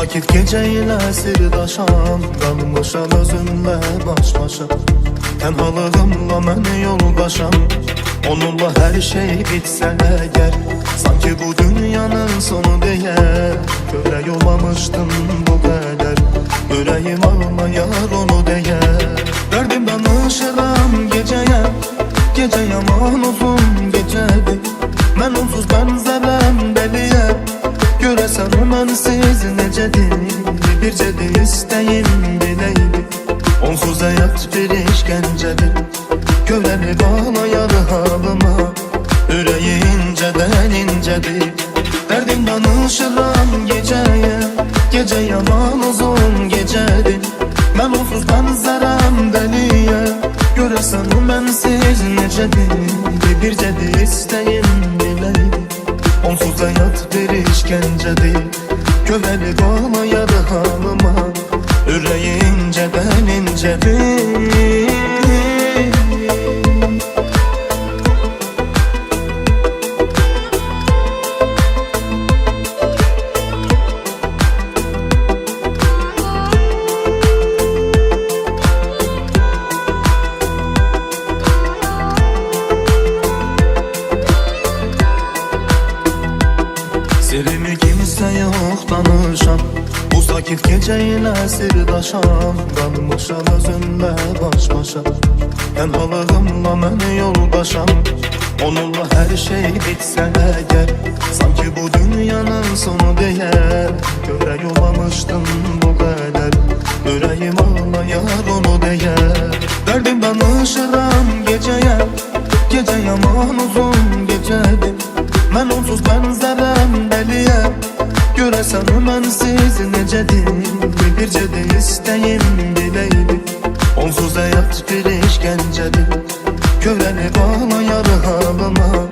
sakit gece ile sirdaşam, qalmışam özümlə baş-başa. Tənhalığımla mən yoldaşam, onunla hər şey bitsə əgər, sanki bu dünyanın sonu deyə görək olamışdım bu qədər. Ürəyim ağlayar onu deyə, dərdim danışıram gecəyə. Gecə yaman uzun gecədir, mən onsuz bənzərəm dəliyə. Görəsən o mənsiz necədir, bircə də istəyim biləydi. Onsuz həyat bir işgəncədir, gövləri bağlayar halıma. Ürəyi incədən incədir, dərdim danışıram gecəyə. Gecə yaman uzun gecədir, mən onsuz bənzərəm dəliyə. Görəsən o mənsiz necədir, bircə də istəyim biləydi. Onsuz həyat bir işgəncədir, gövləri bağlayar halıma. Ürəyi incədən incədir. Sirimi kimsə yox danışam, bu sakit gecə ilə sirdaşam, qalmışam özümlə baş-başa. Tənhalığımla mən yoldaşam, onunla hər şey bitsə əgər, sanki bu dünyanın sonu deyə görək olamışdım bu qədər. Ürəyim ağlayar onu deyə, dərdim danışıram gecəyə. Gecə yaman uzun gecədir, mən onsuz bənzərəm dəliyə. Görəsən o mənsiz necədir, bircə də istəyim biləydi. Onsuz həyat bir işgəncədir, gövləri bağlayar halıma.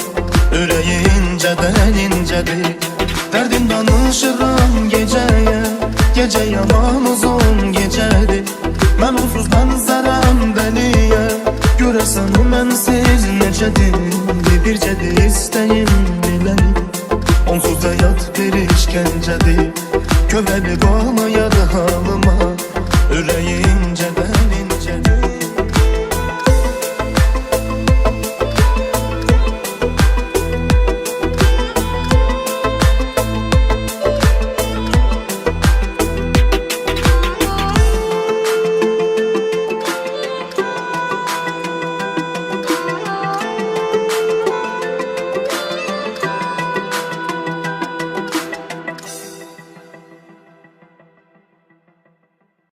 Ürəyi incədən incədir, dərdim danışıram gecəyə. Gecə yaman uzun gecədir, mən onsuz bənzərəm dəliyə. Görəsən o mənsiz necədir, bircə də istəyim biləydi. Onsuz həyat bir işgəncədir, gövləri bağlayar halıma. Ürəyi incədən incədir.